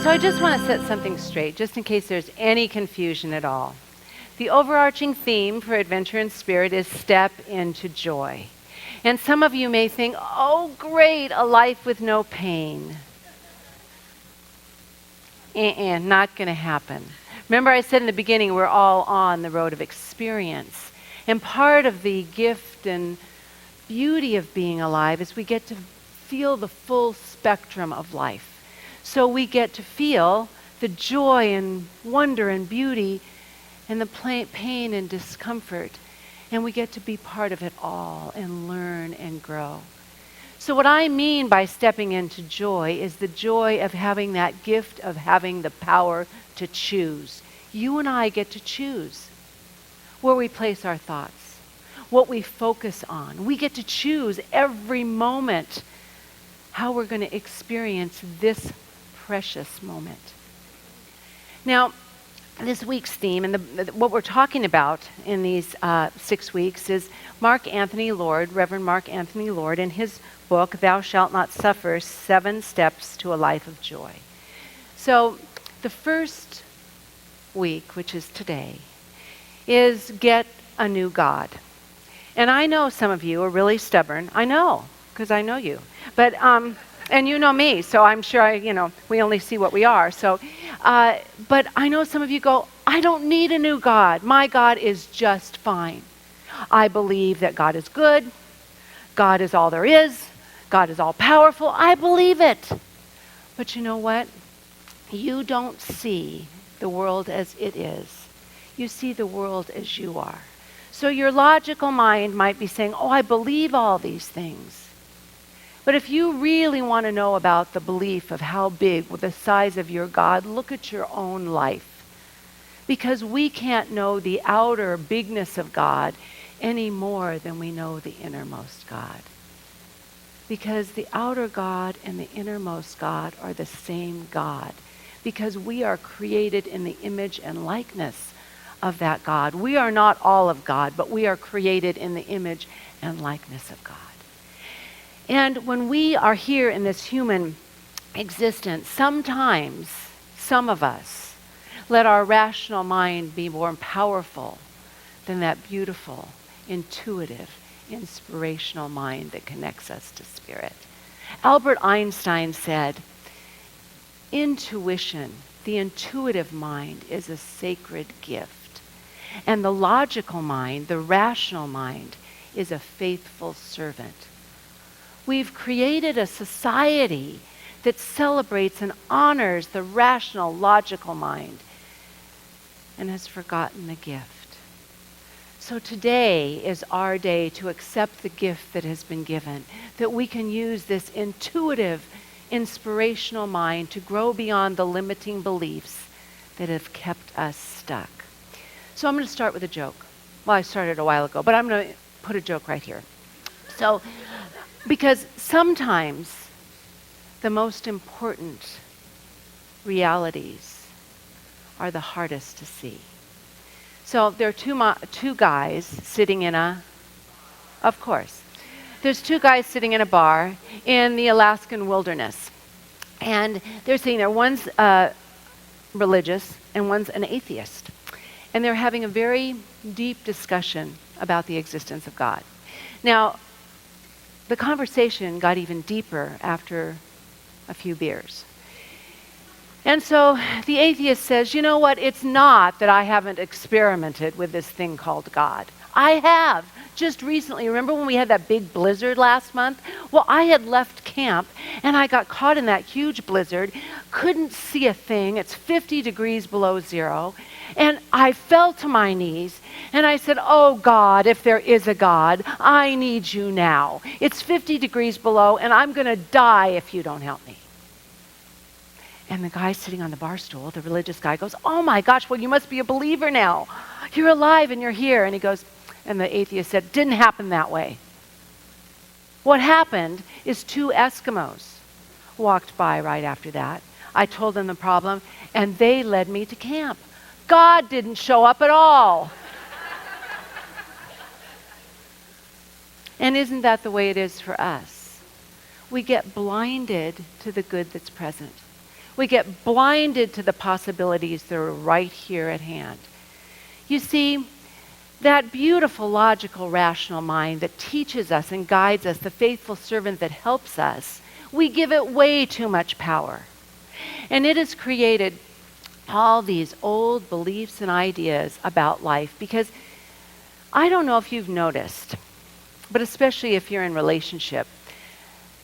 So I just want to set something straight, just in case there's any confusion at all. The overarching theme for Adventure in Spirit is step into joy. And some of you may think, oh great, a life with no pain. Not going to happen. Remember I said in the beginning, we're all on the road of experience. And part of the gift and beauty of being alive is we get to feel the full spectrum of life. So we get to feel the joy and wonder and beauty and the pain and discomfort. And we get to be part of it all and learn and grow. So what I mean by stepping into joy is the joy of having that gift of having the power to choose. You and I get to choose where we place our thoughts, what we focus on. We get to choose every moment how we're going to experience this precious moment. Now, this week's theme and what we're talking about in these 6 weeks is Reverend Mark Anthony Lord, in his book, Thou Shalt Not Suffer, 7 Steps to a Life of Joy. So the first week, which is today, is get a new God. And I know some of you are really stubborn. I know, because I know you. But and you know me, so I'm sure we only see what we are. So, but I know some of you go, I don't need a new God. My God is just fine. I believe that God is good. God is all there is. God is all powerful. I believe it. But you know what? You don't see the world as it is. You see the world as you are. So your logical mind might be saying, oh, I believe all these things. But if you really want to know about the belief of how big, with the size of your God, look at your own life. Because we can't know the outer bigness of God any more than we know the innermost God. Because the outer God and the innermost God are the same God. Because we are created in the image and likeness of that God. We are not all of God, but we are created in the image and likeness of God. And when we are here in this human existence, sometimes, some of us, let our rational mind be more powerful than that beautiful, intuitive, inspirational mind that connects us to Spirit. Albert Einstein said, intuition, the intuitive mind, is a sacred gift. And the logical mind, the rational mind, is a faithful servant. We've created a society that celebrates and honors the rational, logical mind and has forgotten the gift. So today is our day to accept the gift that has been given, that we can use this intuitive, inspirational mind to grow beyond the limiting beliefs that have kept us stuck. So I'm going to start with a joke. Well, I started a while ago, but I'm going to put a joke right here. So, because sometimes the most important realities are the hardest to see. So there are two guys sitting in of course, there's 2 guys sitting in a bar in the Alaskan wilderness. And they're sitting there. One's religious and one's an atheist. And they're having a very deep discussion about the existence of God. Now, the conversation got even deeper after a few beers. And so the atheist says, you know what, it's not that I haven't experimented with this thing called God. I have. Just recently, remember when we had that big blizzard last month? Well, I had left camp and I got caught in that huge blizzard, couldn't see a thing. It's 50 degrees below zero. And I fell to my knees and I said, oh God, if there is a God, I need you now. It's 50 degrees below and I'm going to die if you don't help me. And the guy sitting on the bar stool, the religious guy, goes, oh my gosh, well, you must be a believer now. You're alive and you're here. And he goes, and the atheist said, didn't happen that way. What happened is 2 Eskimos walked by right after that. I told them the problem, and they led me to camp. God didn't show up at all. And isn't that the way it is for us? We get blinded to the good that's present. We get blinded to the possibilities that are right here at hand. You see, that beautiful, logical, rational mind that teaches us and guides us, the faithful servant that helps us, we give it way too much power. And it has created all these old beliefs and ideas about life, because I don't know if you've noticed, but especially if you're in relationship,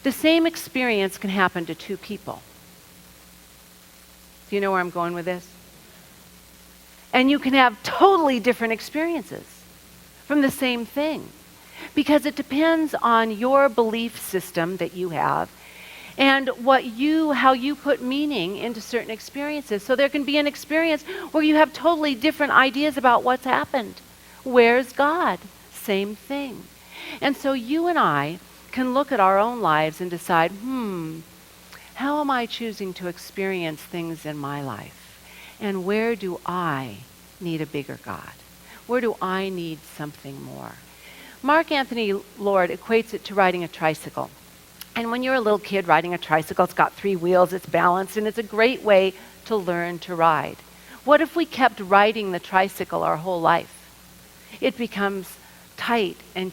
the same experience can happen to two people. Do you know where I'm going with this? And you can have totally different experiences from the same thing, because it depends on your belief system that you have and how you put meaning into certain experiences. So there can be an experience where you have totally different ideas about what's happened. Where's God? Same thing. And so you and I can look at our own lives and decide, how am I choosing to experience things in my life? And where do I need a bigger God? Where do I need something more? Mark Anthony Lord equates it to riding a tricycle. And when you're a little kid riding a tricycle, it's got 3 wheels, it's balanced, and it's a great way to learn to ride. What if we kept riding the tricycle our whole life? It becomes tight and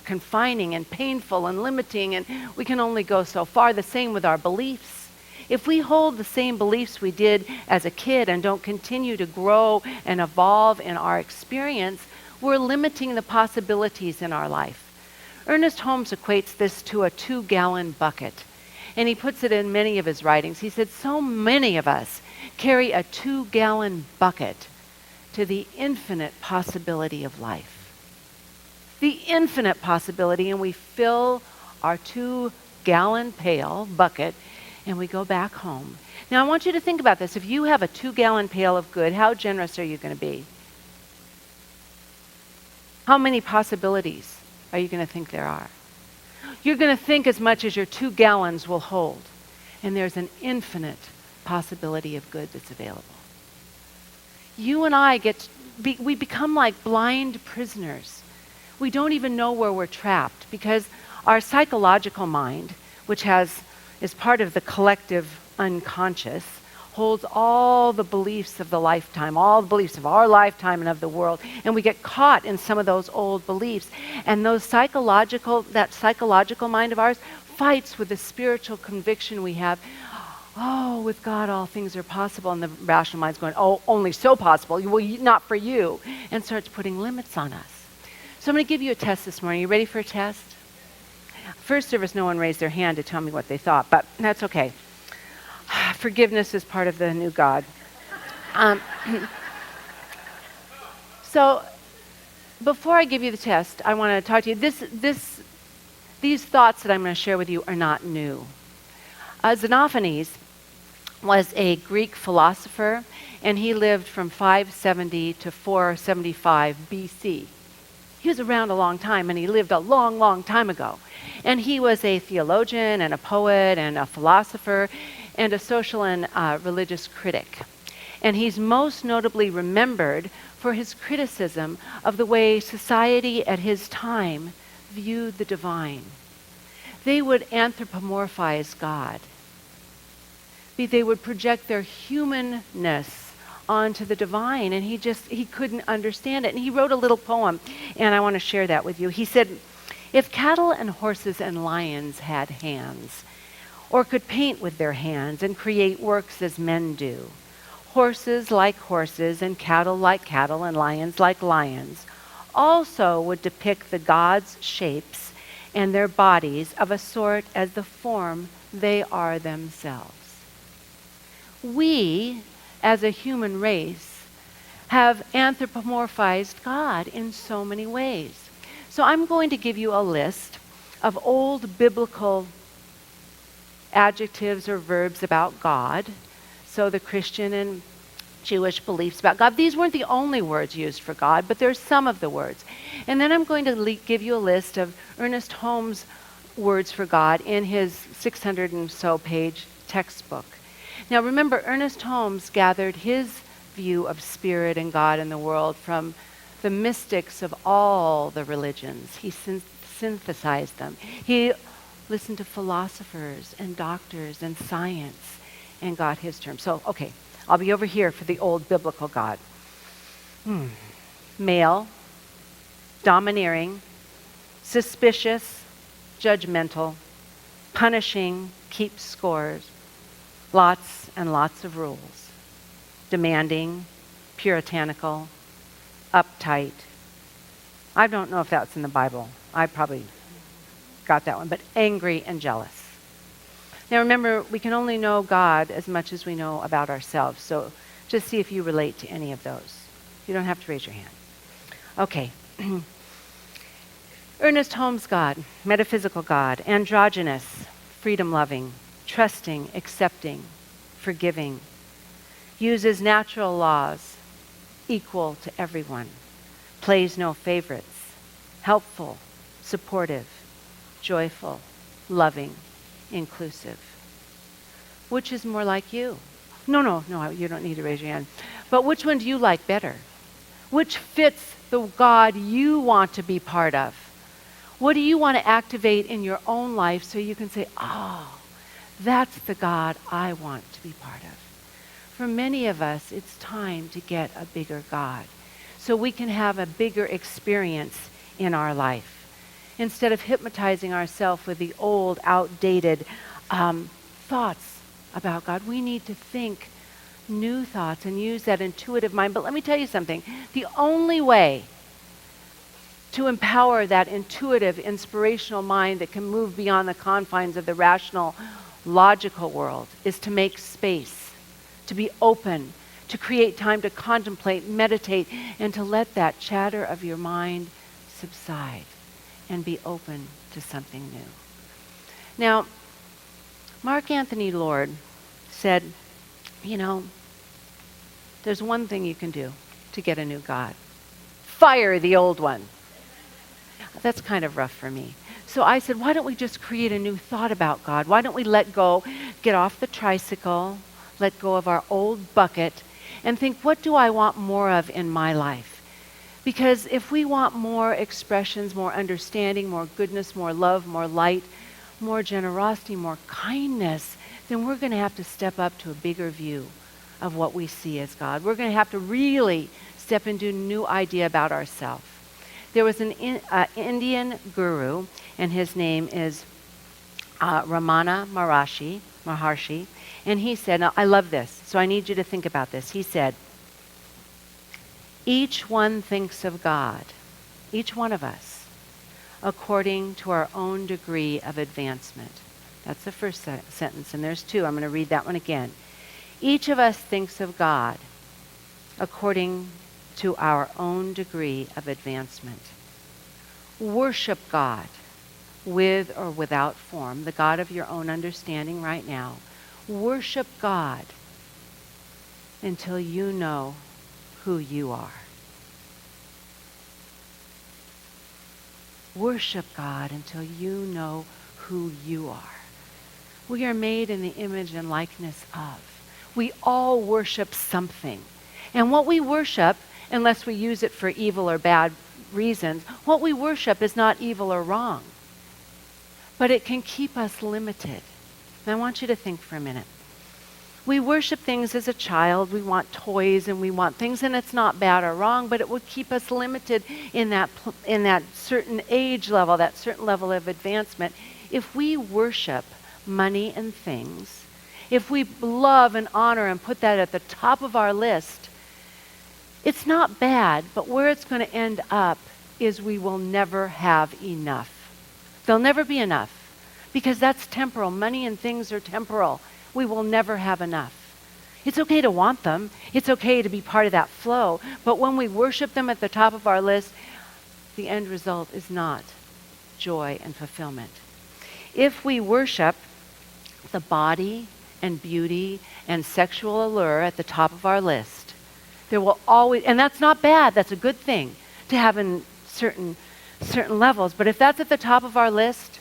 confining and painful and limiting, and we can only go so far. The same with our beliefs. If we hold the same beliefs we did as a kid and don't continue to grow and evolve in our experience, we're limiting the possibilities in our life. Ernest Holmes equates this to a 2-gallon bucket, and he puts it in many of his writings. He said, so many of us carry a 2-gallon bucket to the infinite possibility of life. The infinite possibility, and we fill our 2-gallon pail bucket and we go back home. Now I want you to think about this. If you have a 2-gallon pail of good, how generous are you going to be? How many possibilities are you going to think there are? You're going to think as much as your 2 gallons will hold. And there's an infinite possibility of good that's available. You and I we become like blind prisoners. We don't even know where we're trapped, because our psychological mind, which is part of the collective unconscious, holds all the beliefs of the lifetime, all the beliefs of our lifetime and of the world. And we get caught in some of those old beliefs. And that psychological mind of ours fights with the spiritual conviction we have. Oh, with God all things are possible. And the rational mind's going, oh, only so possible. Well, not for you. And starts putting limits on us. So I'm going to give you a test this morning. You ready for a test? First service, no one raised their hand to tell me what they thought, but that's okay. Forgiveness is part of the new God. So before I give you the test, I want to talk to you. These thoughts that I'm going to share with you are not new. Xenophanes was a Greek philosopher, and he lived from 570 to 475 BC. He was around a long time, and he lived a long, long time ago. And he was a theologian and a poet and a philosopher and a social and religious critic. And he's most notably remembered for his criticism of the way society at his time viewed the divine. They would anthropomorphize God. They would project their humanness onto the divine, and he couldn't understand it. And he wrote a little poem, and I want to share that with you. He said, if cattle and horses and lions had hands, or could paint with their hands and create works as men do, horses like horses and cattle like cattle and lions like lions also would depict the gods' shapes and their bodies of a sort as the form they are themselves. We, as a human race, have anthropomorphized God in so many ways. So I'm going to give you a list of old biblical adjectives or verbs about God. So the Christian and Jewish beliefs about God. These weren't the only words used for God, but there's some of the words. And then I'm going to give you a list of Ernest Holmes' words for God in his 600 and so page textbook. Now remember, Ernest Holmes gathered his view of spirit and God in the world from the mystics of all the religions. He synthesized them. He listened to philosophers and doctors and science. and got his term. So, okay, I'll be over here for the old biblical God. Male, domineering, suspicious, judgmental, punishing, keeps scores, lots and lots of rules, demanding, puritanical, uptight. I don't know if that's in the Bible. I probably got that one, but angry and jealous. Now remember, we can only know God as much as we know about ourselves, so just see if you relate to any of those. You don't have to raise your hand. Okay. Ernest Holmes' God, metaphysical God, androgynous, freedom-loving, trusting, accepting, forgiving, uses natural laws, equal to everyone, plays no favorites, helpful, supportive, joyful, loving, inclusive. Which is more like you? No, you don't need to raise your hand. But which one do you like better? Which fits the God you want to be part of? What do you want to activate in your own life so you can say, oh, that's the God I want to be part of? For many of us, it's time to get a bigger God so we can have a bigger experience in our life. Instead of hypnotizing ourselves with the old, outdated thoughts about God, we need to think new thoughts and use that intuitive mind. But let me tell you something. The only way to empower that intuitive, inspirational mind that can move beyond the confines of the rational, logical world is to make space, to be open, to create time to contemplate, meditate, and to let that chatter of your mind subside and be open to something new. Now, Mark Anthony Lord said, there's one thing you can do to get a new God. Fire the old one. That's kind of rough for me. So I said, why don't we just create a new thought about God? Why don't we let go, get off the tricycle, let go of our old bucket, and think, what do I want more of in my life? Because if we want more expressions, more understanding, more goodness, more love, more light, more generosity, more kindness, then we're going to have to step up to a bigger view of what we see as God. We're going to have to really step into a new idea about ourselves. There was an Indian guru, and his name is Ramana Maharshi, and he said, now I love this, so I need you to think about this. He said, each one thinks of God, each one of us, according to our own degree of advancement. That's the first sentence, and there's two. I'm going to read that one again. Each of us thinks of God according to our own degree of advancement. Worship God with or without form, the God of your own understanding right now. Worship God until you know who you are. Worship God until you know who you are. We are made in the image and likeness of. We all worship something. And what we worship, unless we use it for evil or bad reasons, what we worship is not evil or wrong. But it can keep us limited. And I want you to think for a minute. We worship things as a child. We want toys and we want things, and it's not bad or wrong, but it would keep us limited in that certain age level, that certain level of advancement. If we worship money and things, if we love and honor and put that at the top of our list, it's not bad, but where it's going to end up is we will never have enough. There'll never be enough because that's temporal. Money and things are temporal. We will never have enough. It's okay to want them. It's okay to be part of that flow. But when we worship them at the top of our list, the end result is not joy and fulfillment. If we worship the body and beauty and sexual allure at the top of our list, there will always, and that's not bad, that's a good thing to have in certain levels, but if that's at the top of our list,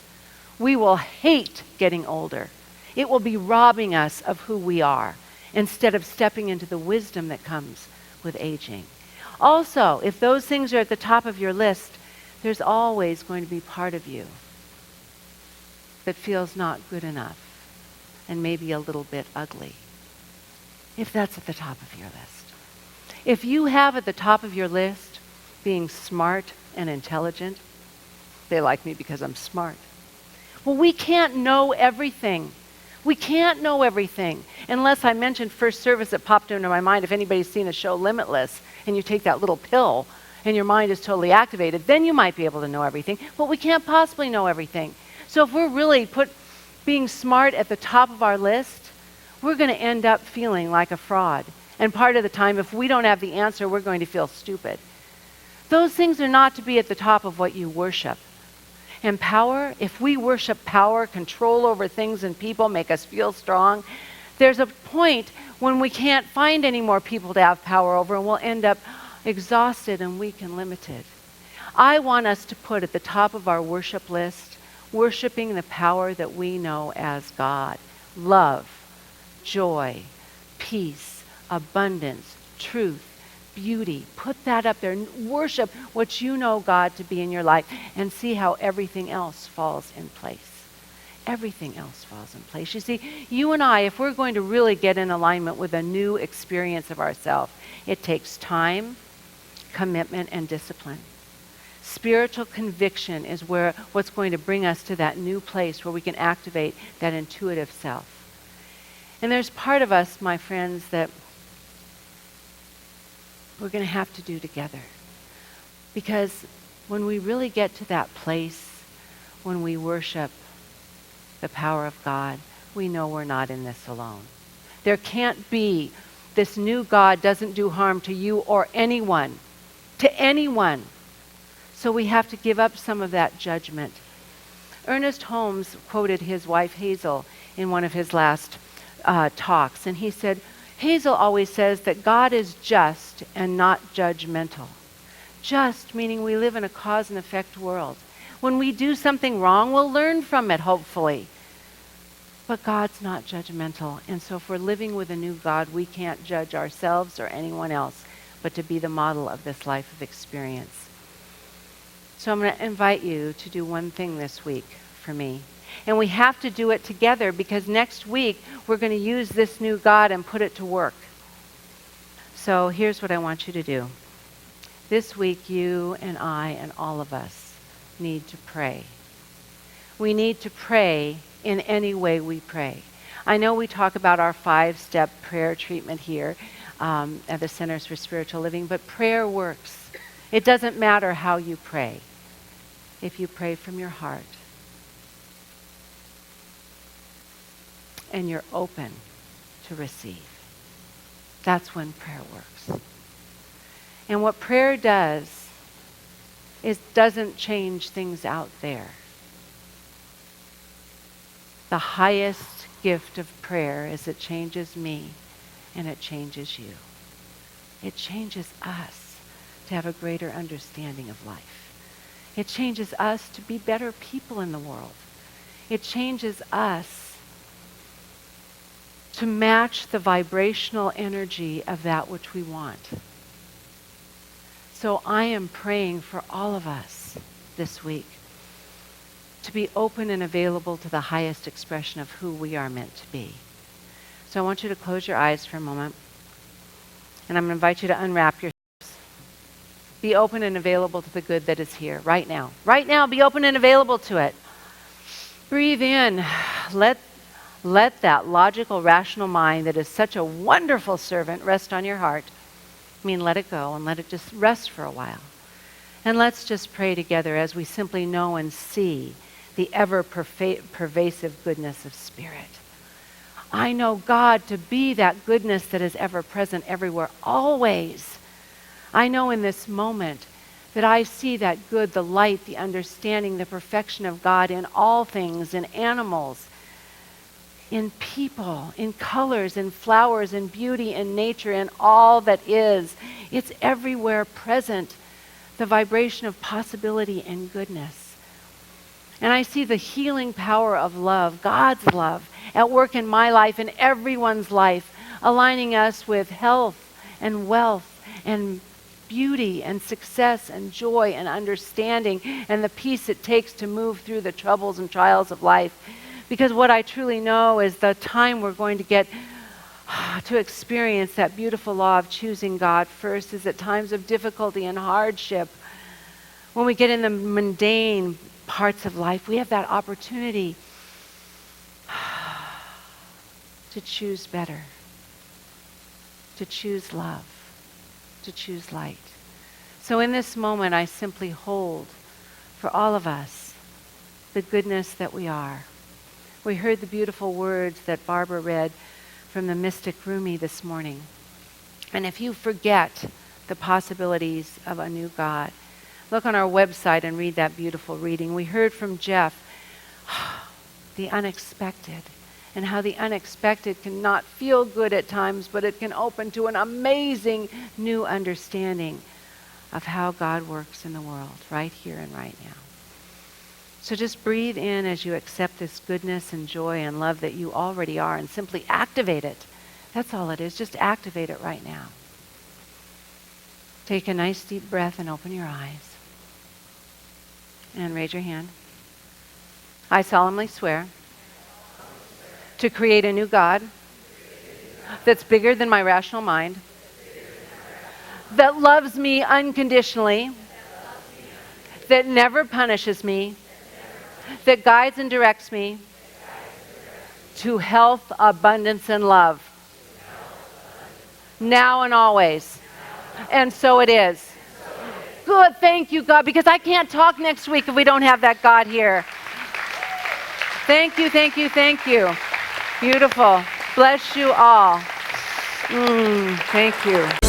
we will hate getting older. It will be robbing us of who we are instead of stepping into the wisdom that comes with aging. Also, if those things are at the top of your list, there's always going to be part of you that feels not good enough and maybe a little bit ugly. if that's at the top of your list. If you have at the top of your list being smart and intelligent, they like me because I'm smart. Well, we can't know everything. We can't know everything. Unless I mentioned first service that popped into my mind, if anybody's seen the show Limitless, and you take that little pill and your mind is totally activated, then you might be able to know everything. But we can't possibly know everything. So if we're really being smart at the top of our list, we're going to end up feeling like a fraud. And part of the time, if we don't have the answer, we're going to feel stupid. Those things are not to be at the top of what you worship. And power, if we worship power, control over things and people, make us feel strong, there's a point when we can't find any more people to have power over, and we'll end up exhausted and weak and limited. I want us to put at the top of our worship list, worshiping the power that we know as God. Love, joy, peace, abundance, truth, beauty. Put that up there. Worship what you know God to be in your life and see how everything else falls in place. Everything else falls in place. You see, you and I, if we're going to really get in alignment with a new experience of ourselves, it takes time, commitment, and discipline. Spiritual conviction is what's going to bring us to that new place where we can activate that intuitive self. And there's part of us, my friends, that we're going to have to do together. Because when we really get to that place, when we worship the power of God, we know we're not in this alone. There can't be, this new God doesn't do harm to you or anyone, to anyone. So we have to give up some of that judgment. Ernest Holmes quoted his wife Hazel in one of his last talks, and he said, Hazel always says that God is just and not judgmental. Just meaning we live in a cause and effect world. When we do something wrong, we'll learn from it, hopefully. But God's not judgmental. And so if we're living with a new God, we can't judge ourselves or anyone else, but to be the model of this life of experience. So I'm going to invite you to do one thing this week for me. And we have to do it together because next week we're going to use this new God and put it to work. So here's what I want you to do. This week, you and I and all of us need to pray. We need to pray in any way we pray. I know we talk about our 5-step prayer treatment here at the Centers for Spiritual Living, but prayer works. It doesn't matter how you pray. If you pray from your heart and you're open to receive, that's when prayer works. And what prayer does is doesn't change things out there. The highest gift of prayer is it changes me and it changes you. It changes us to have a greater understanding of life. It changes us to be better people in the world. It changes us to match the vibrational energy of that which we want. So I am praying for all of us this week to be open and available to the highest expression of who we are meant to be. So I want you to close your eyes for a moment, and I'm going to invite you to unwrap yourselves. Be open and available to the good that is here right now. Right now, be open and available to it. Breathe in. Let that logical, rational mind that is such a wonderful servant rest on your heart. Let it go and let it just rest for a while. And let's just pray together as we simply know and see the ever-pervasive goodness of Spirit. I know God to be that goodness that is ever present everywhere, always. I know in this moment that I see that good, the light, the understanding, the perfection of God in all things, in animals, in people, in colors, in flowers, in beauty, in nature, in all that is. It's everywhere present, the vibration of possibility and goodness. And I see the healing power of love, God's love, at work in my life and everyone's life, aligning us with health and wealth and beauty and success and joy and understanding and the peace it takes to move through the troubles and trials of life. Because what I truly know is the time we're going to get to experience that beautiful law of choosing God first is at times of difficulty and hardship. When we get in the mundane parts of life, we have that opportunity to choose better, to choose love, to choose light. So in this moment, I simply hold for all of us the goodness that we are. We heard the beautiful words that Barbara read from the mystic Rumi this morning. And if you forget the possibilities of a new God, look on our website and read that beautiful reading. We heard from Jeff the unexpected, and how the unexpected can not feel good at times, but it can open to an amazing new understanding of how God works in the world, right here and right now. So just breathe in as you accept this goodness and joy and love that you already are, and simply activate it. That's all it is. Just activate it right now. Take a nice deep breath and open your eyes. And raise your hand. I solemnly swear to create a new God that's bigger than my rational mind, that loves me unconditionally, that never punishes me, that guides and directs me to health, abundance, and love, now and always. And so it is. Good, thank you, God, because I can't talk next week if we don't have that God here. Thank you, thank you, thank you. Beautiful. Bless you all. Thank you.